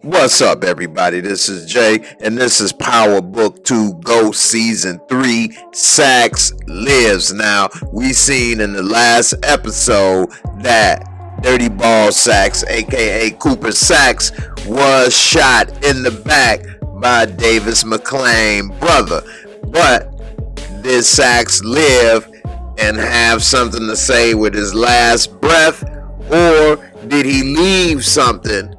What's up, everybody? This is Jay, and this is Power Book 2 Ghost Season 3 Saxe Lives. Now, we seen in the last episode that Dirty Ball Saxe, aka Cooper Saxe, was shot in the back by Davis McClain brother. But did Saxe live and have something to say with his last breath, or did he leave something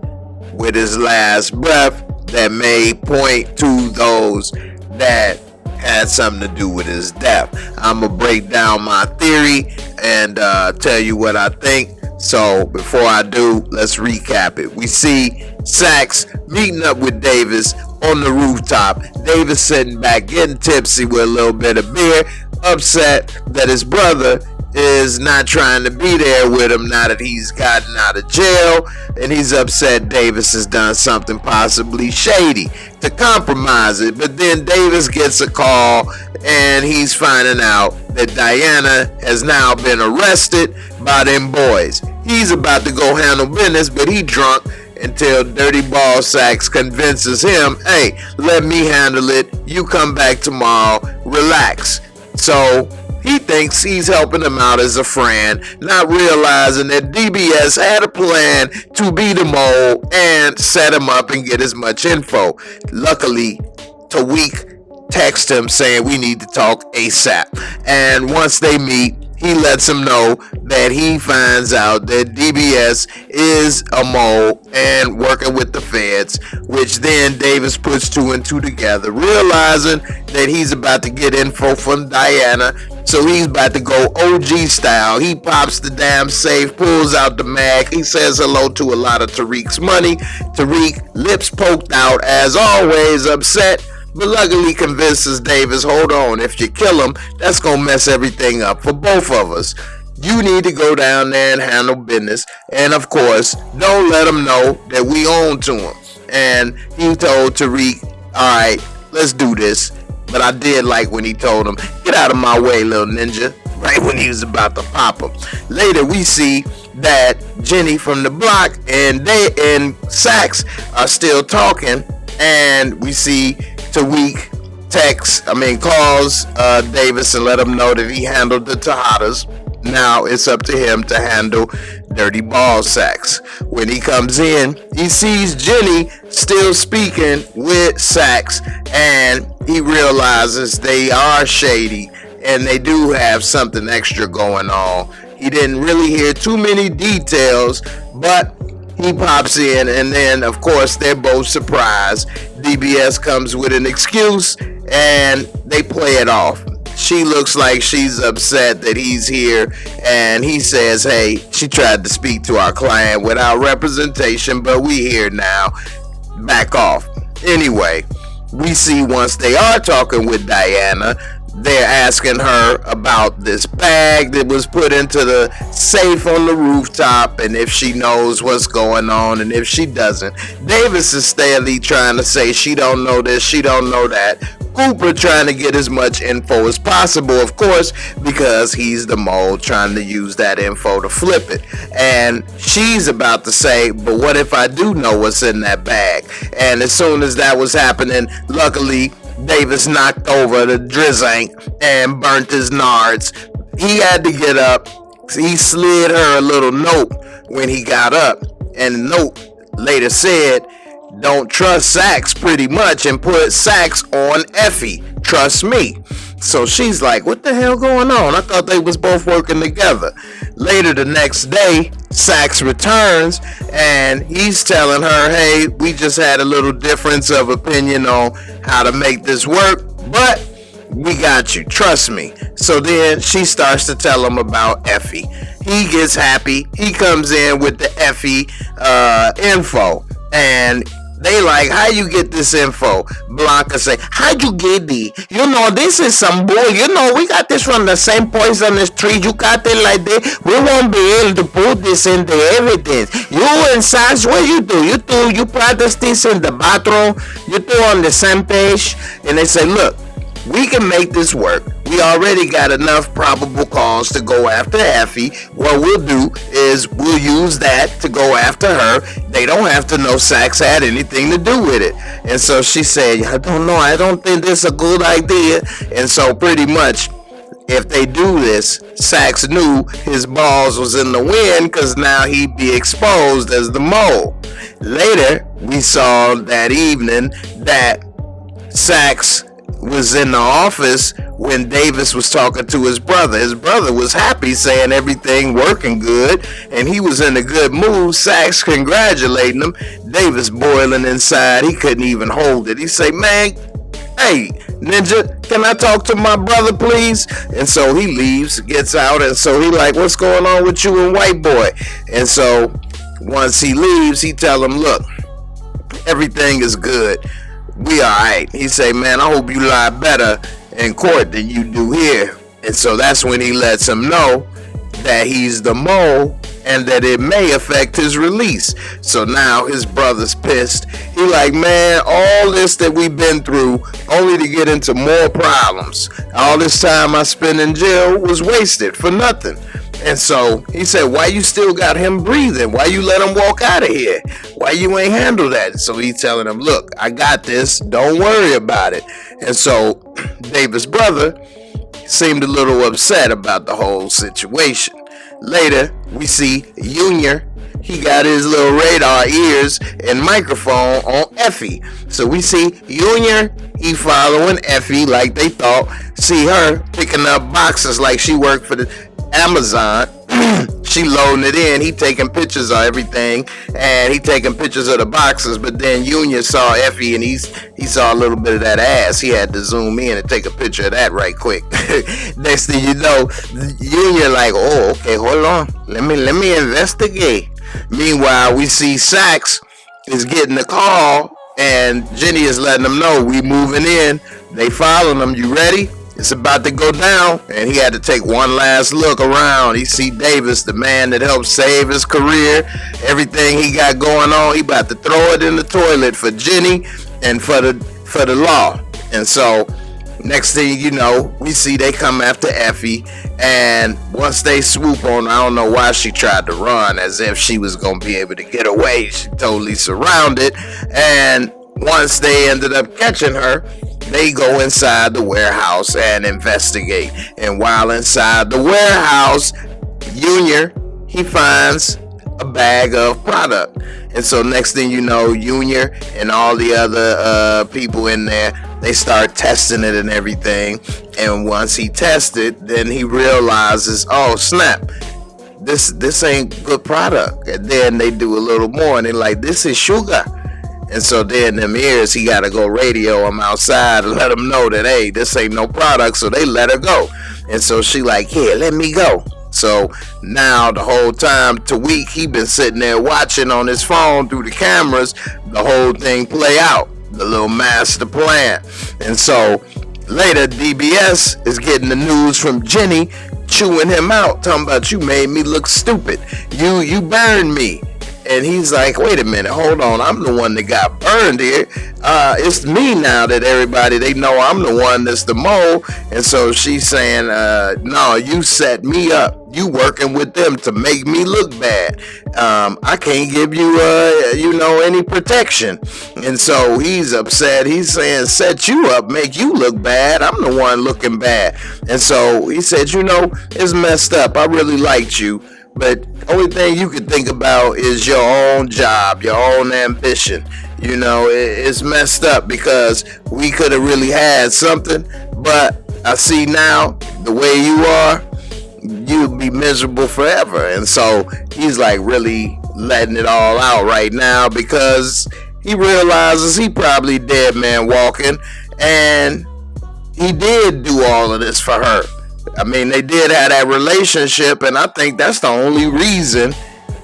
with his last breath that may point to those that had something to do with his death? I'm gonna break down my theory and tell you what I think. So before I do, let's recap it. We see Saxe meeting up with Davis on the rooftop. Davis sitting back getting tipsy with a little bit of beer, upset that his brother is not trying to be there with him now that he's gotten out of jail, and he's upset Davis has done something possibly shady to compromise it. But then Davis gets a call and he's finding out that Diana has now been arrested by them boys. He's about to go handle business, but he drunk until Dirty Ball Saxe convinces him, hey, let me handle it, you come back tomorrow, relax. So he thinks he's helping him out as a friend, not realizing that DBS had a plan to beat the mole and set him up and get as much info. Luckily, Tariq texts him saying we need to talk ASAP. And once they meet, he lets him know that he finds out that DBS is a mole and working with the feds, which then Davis puts two and two together, realizing that he's about to get info from Diana. So he's about to go OG style. He pops the damn safe, pulls out the mag. He says hello to a lot of Tariq's money. Tariq, lips poked out as always, upset, but luckily convinces Davis, hold on, if you kill him, that's gonna mess everything up for both of us. You need to go down there and handle business, and of course, don't let him know that we own to him. And he told Tariq, alright, let's do this. But I did like when he told him, get out of my way, little ninja, right when he was about to pop him. Later, we see that Jenny from the block and Saxe are still talking, and we see Tariq calls Davis and let him know that he handled the Tejadas. Now it's up to him to handle Dirty Ball Saxe. When he comes in, he sees Jenny still speaking with Saxe, and he realizes they are shady and they do have something extra going on. He didn't really hear too many details, but he pops in, and then of course they're both surprised. DBS comes with an excuse and they play it off. She looks like she's upset that he's here, and he says, hey, she tried to speak to our client without representation, but we here now, back off. Anyway, we see once they are talking with Diana, they're asking her about this bag that was put into the safe on the rooftop, and if she knows what's going on, and if she doesn't. Davis is steadily trying to say she don't know this, she don't know that. Cooper trying to get as much info as possible, of course, because he's the mole trying to use that info to flip it. And she's about to say, but what if I do know what's in that bag? And as soon as that was happening, luckily, Davis knocked over the drizzank and burnt his nards. He had to get up. He slid her a little note when he got up, and the note later said, don't trust Saxe, pretty much, and put Saxe on Effie. Trust me. So she's like, what the hell going on? I thought they was both working together. Later the next day, Saxe returns and he's telling her, hey, we just had a little difference of opinion on how to make this work, but we got you, trust me. So then she starts to tell him about Effie. He gets happy. He comes in with the Effie info, and they like, how you get this info? Blanca say, how you get it? You know, this is some bull. You know, we got this from the same poisonous tree. You got it like that. We won't be able to put this in the evidence. You and Saxe, what you do? You practice this in the bathroom. You two on the same page. And they say, look, we can make this work. we already got enough probable cause to go after Effie. What we'll do is we'll use that to go after her. They don't have to know Saxe had anything to do with it. And so she said, I don't know, I don't think this is a good idea. And so pretty much, if they do this, Saxe knew his balls was in the wind because now he'd be exposed as the mole. Later, we saw that evening that Saxe was in the office when Davis was talking to his brother. His brother was happy, saying everything working good, and he was in a good mood. Saxe congratulating him. Davis boiling inside. He couldn't even hold it. He say, man, hey, Ninja, can I talk to my brother, please? And so he leaves, gets out, and so he like, what's going on with you and White Boy? And so once he leaves, he tell him, look, everything is good. We alright. He say, man, I hope you lie better in court than you do here. And so that's when he lets him know that he's the mole and that it may affect his release. So now his brother's pissed. He like, man, all this that we've been through only to get into more problems. All this time I spent in jail was wasted for nothing. And so he said, why you still got him breathing? Why you let him walk out of here? Why you ain't handle that? So he telling him, look, I got this. Don't worry about it. And so Davis' brother seemed a little upset about the whole situation. Later, we see Junior. He got his little radar ears and microphone on Effie. So we see Junior, he following Effie like they thought. See her picking up boxes like she worked for the Amazon. She loading it in. He taking pictures of everything, and he taking pictures of the boxes. But then Junior saw Effie, and he saw a little bit of that ass. He had to zoom in and take a picture of that right quick. Next thing you know, Junior like, oh, okay, hold on, let me investigate. Meanwhile, we see Saxe is getting the call, and Jenny is letting them know we moving in. They following them. You ready? It's about to go down. And he had to take one last look around. He see Davis, the man that helped save his career, everything he got going on. He about to throw it in the toilet for Jenny and for the law. And so next thing you know, we see they come after Effie, and once they swoop on, I don't know why she tried to run as if she was gonna be able to get away. She totally surrounded, and once they ended up catching her, they go inside the warehouse and investigate. And while inside the warehouse, Junior, he finds a bag of product. And so next thing you know, Junior and all the other people in there, they start testing it and everything. And once he tested, then he realizes, oh snap, this ain't good product. And then they do a little more, and they're like, this is sugar. And so then them ears, he gotta go radio him outside and let him know that, hey, this ain't no product. So they let her go. And so she like, here, let me go. So now the whole time, Tariq, he been sitting there watching on his phone through the cameras, the whole thing play out, the little master plan. And so later, DBS is getting the news from Jenny, chewing him out, talking about, you made me look stupid. You burned me. And he's like, wait a minute, hold on, I'm the one that got burned here. It's me now that everybody, they know I'm the one that's the mole. And so she's saying, no, you set me up. You working with them to make me look bad. I can't give you, any protection. And so he's upset. He's saying, set you up, make you look bad. I'm the one looking bad. And so he said, it's messed up. I really liked you. But only thing you can think about is your own job, your own ambition. It's messed up because we could have really had something, but I see now the way you are, you'll be miserable forever. And so he's like really letting it all out right now because he realizes he probably dead man walking, and he did do all of this for her. I mean, they did have that relationship, and I think that's the only reason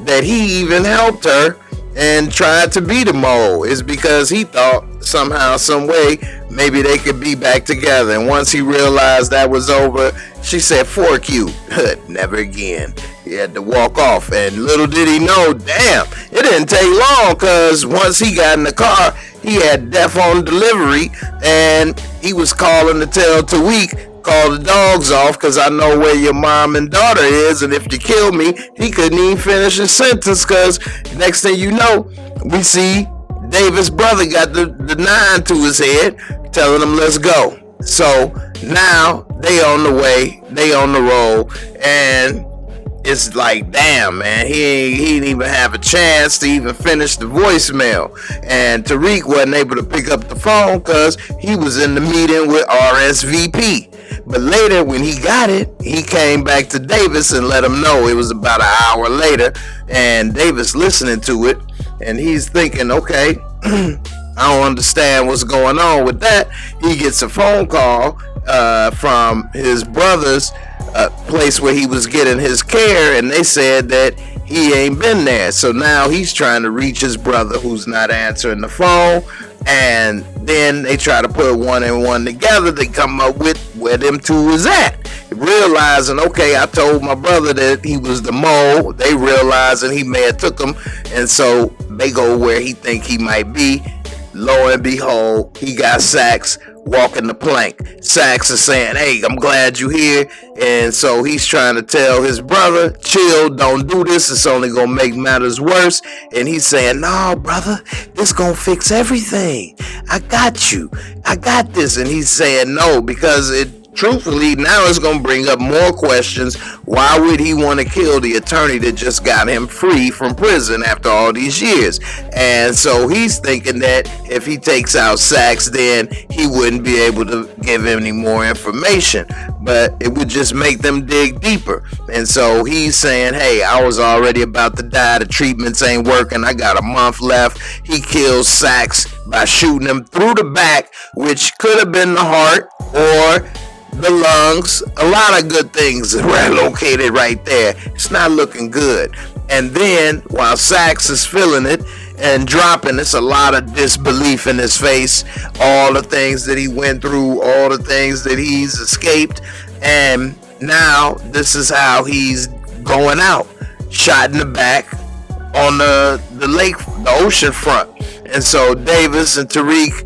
that he even helped her and tried to be the mole, is because he thought somehow, some way, maybe they could be back together. And once he realized that was over, she said, fork you. Never again. He had to walk off, and little did he know, damn, it didn't take long, because once he got in the car, he had death on delivery, and he was calling to tell Tariq, call the dogs off because I know where your mom and daughter is, and if you kill me, he couldn't even finish his sentence because next thing you know, we see Davis' brother got the 9 to his head telling him let's go. So now they on the way, they on the roll, and it's like, damn, man, he didn't even have a chance to even finish the voicemail. And Tariq wasn't able to pick up the phone because he was in the meeting with RSVP. But later, when he got it, he came back to Davis and let him know. It was about an hour later, and Davis listening to it, and he's thinking, okay, I don't understand what's going on with that. He gets a phone call from his brother's place where he was getting his care, and they said that he ain't been there. So now he's trying to reach his brother, who's not answering the phone, and then they try to put one and one together. They come up with where them two is at, realizing, okay, I told my brother that he was the mole. They realizing he may have took him, and so they go where he think he might be. Lo and behold, he got Saxe walking the plank. Saxe is saying, hey, I'm glad you're here. And so he's trying to tell his brother, chill, don't do this. It's only going to make matters worse. And he's saying, no, brother, this going to fix everything. I got you. I got this. And he's saying no, because truthfully, now it's going to bring up more questions. Why would he want to kill the attorney that just got him free from prison after all these years? And so he's thinking that if he takes out Saxe, then he wouldn't be able to give him any more information, but it would just make them dig deeper. And so he's saying, hey, I was already about to die. The treatments ain't working. I got a month left. He kills Saxe by shooting him through the back, which could have been the heart or the lungs. A lot of good things are located right there. It's not looking good. And then while Saxe is feeling it and dropping, it's a lot of disbelief in his face. All the things that he went through, all the things that he's escaped, and now this is how he's going out, shot in the back on the lake, the ocean front. And so Davis and Tariq,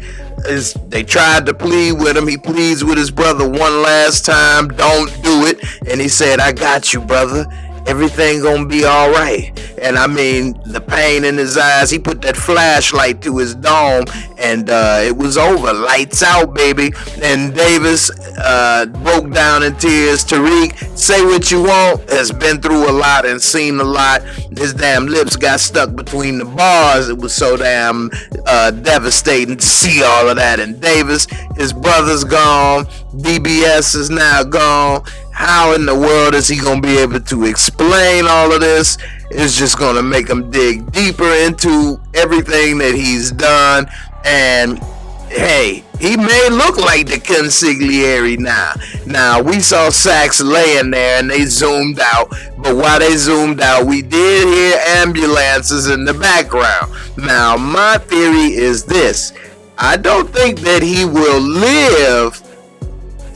they tried to plead with him. He pleads with his brother one last time, don't do it. And he said, I got you, brother. Everything gonna be all right. And I mean, the pain in his eyes, he put that flashlight to his dome, and it was over. Lights out, baby. And Davis broke down in tears. Tariq, say what you want, has been through a lot and seen a lot. His damn lips got stuck between the bars. It was so damn devastating to see all of that. And Davis, his brother's gone. DBS is now gone. How in the world is he going to be able to explain all of this? It's just going to make him dig deeper into everything that he's done. And hey, he may look like the consigliere now. Now, we saw Saxe laying there and they zoomed out. But while they zoomed out, we did hear ambulances in the background. Now, my theory is this. I don't think that he will live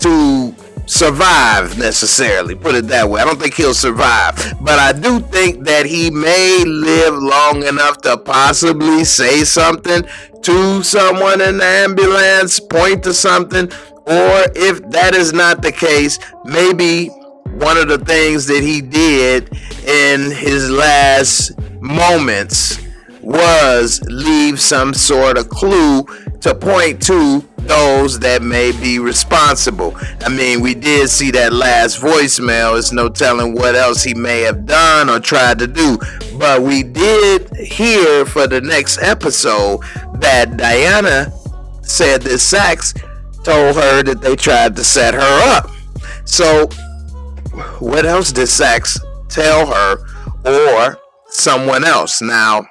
to survive necessarily, put it that way. I don't think he'll survive, but I do think that he may live long enough to possibly say something to someone in the ambulance, point to something, or if that is not the case, maybe one of the things that he did in his last moments was leave some sort of clue to point to those that may be responsible. I mean, we did see that last voicemail. It's no telling what else he may have done or tried to do. But we did hear for the next episode that Diana said that Saxe told her that they tried to set her up. So what else did Saxe tell her or someone else? Now,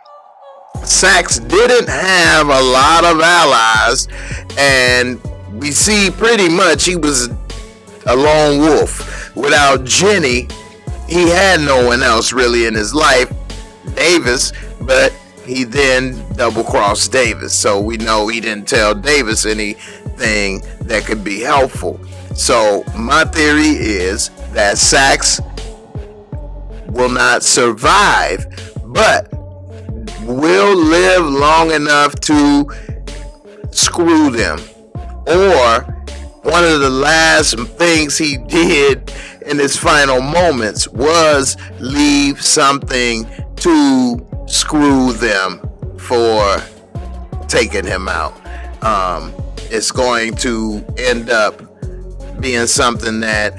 Saxe didn't have a lot of allies, and we see pretty much he was a lone wolf. Without Jenny, he had no one else really in his life, Davis, but he then double-crossed Davis, so we know he didn't tell Davis anything that could be helpful. So my theory is that Saxe will not survive, but will live long enough to screw them, or one of the last things he did in his final moments was leave something to screw them for taking him out. It's going to end up being something that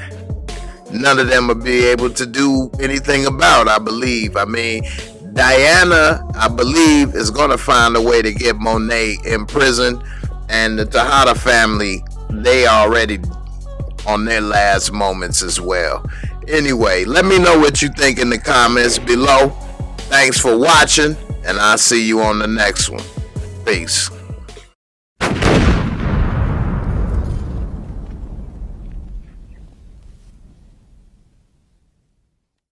none of them will be able to do anything about, I believe. I mean, Diana, I believe, is going to find a way to get Monet in prison, and the Tejada family, they already on their last moments as well. Anyway, let me know what you think in the comments below. Thanks for watching, and I'll see you on the next one. Peace.